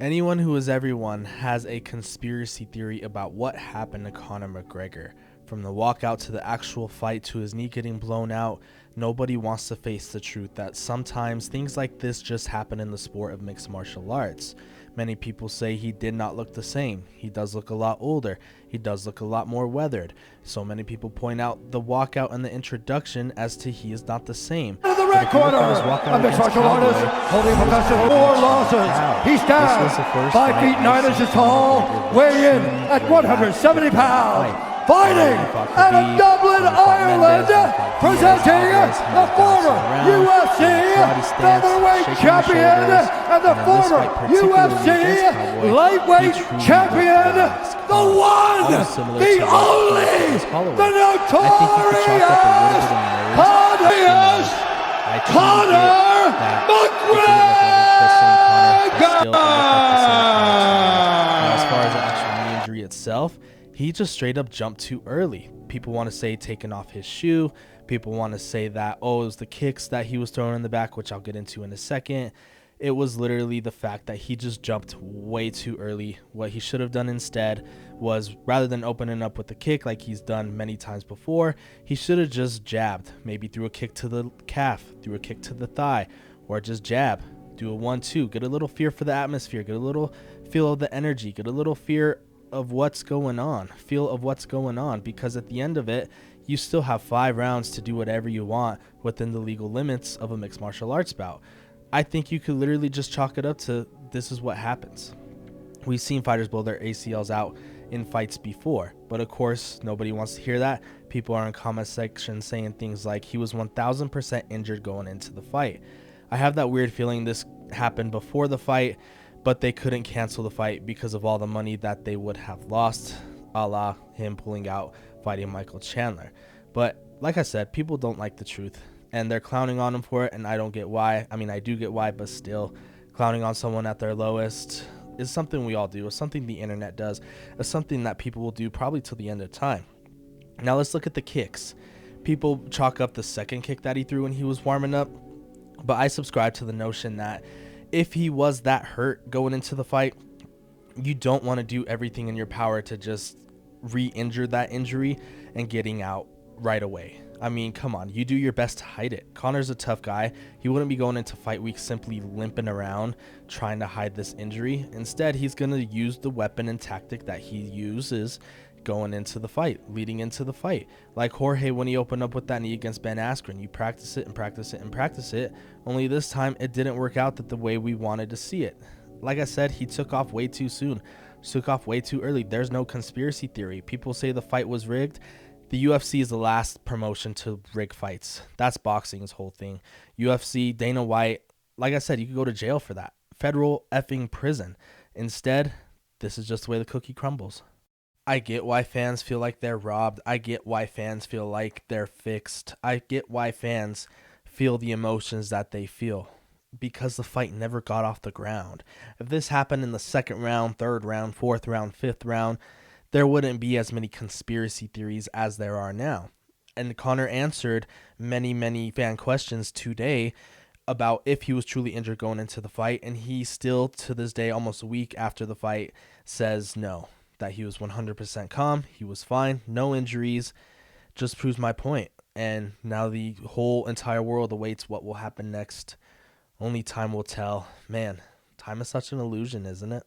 Anyone who is everyone has a conspiracy theory about what happened to Conor McGregor. From the walkout to the actual fight to his knee getting blown out, nobody wants to face the truth that sometimes things like this just happen in the sport of mixed martial arts. Many people say he did not look the same. He does look a lot older. He does look a lot more weathered. So many people point out the walkout and the introduction as to he is not the same. In the red corner, a mixed martial artist holding professional 4 losses. He stands 5 feet 9 inches tall, weighing in at 170 pounds. Fighting out of Dublin, Ireland, presenting the former UFC featherweight champion and the former UFC lightweight champion, the one, the only, the notorious Conor McGregor! As far as the actual knee injury itself, he just straight up jumped too early. People want to say taking off his shoe. People want to say that, oh, it was the kicks that he was throwing in the back, which I'll get into in a second. It was literally the fact that he just jumped way too early. What he should have done instead was, rather than opening up with the kick like he's done many times before, he should have just jabbed. Maybe threw a kick to the calf, threw a kick to the thigh, or just jab. Do a 1-2. Get a little fear for the atmosphere. Get a little feel of the energy. Get a little fear of what's going on, feel of what's going on, because at the end of it, you still have 5 rounds to do whatever you want within the legal limits of a mixed martial arts bout. I think you could literally just chalk it up to this is what happens. We've seen fighters blow their ACLs out in fights before, but of course nobody wants to hear that. People are in comment section saying things like he was 1000% injured going into the fight. I have that weird feeling this happened before the fight, but they couldn't cancel the fight because of all the money that they would have lost, a la him pulling out fighting Michael Chandler. But like I said, people don't like the truth, and they're clowning on him for it, and I don't get why. I mean, I do get why, but still, clowning on someone at their lowest is something we all do. It's something the internet does. It's something that people will do probably till the end of time. Now let's look at the kicks. People chalk up the second kick that he threw when he was warming up, but I subscribe to the notion that if he was that hurt going into the fight, you don't want to do everything in your power to just re-injure that injury and getting out right away. I mean, come on, you do your best to hide it. Conor's a tough guy. He wouldn't be going into fight week simply limping around trying to hide this injury. Instead, he's going to use the weapon and tactic that he uses going into the fight, leading into the fight. Like Jorge when he opened up with that knee against Ben Askren. You practice it and practice it and practice it, only this time it didn't work out the way we wanted to see it. Like I said, he took off way too soon, took off way too early. There's no conspiracy theory. People say the fight was rigged. The UFC is the last promotion to rig fights. That's boxing's whole thing. UFC, Dana White, like I said, you could go to jail for that. Federal effing prison. Instead, this is just the way the cookie crumbles. I get why fans feel like they're robbed. I get why fans feel like they're fixed. I get why fans feel the emotions that they feel, because the fight never got off the ground. If this happened in the 2nd round, 3rd round, 4th round, 5th round, there wouldn't be as many conspiracy theories as there are now. And Conor answered many fan questions today about if he was truly injured going into the fight, and he still, to this day, almost a week after the fight, says no, that he was 100% calm, he was fine, no injuries. Just proves my point. And now the whole entire world awaits what will happen next. Only time will tell. Man, time is such an illusion, isn't it?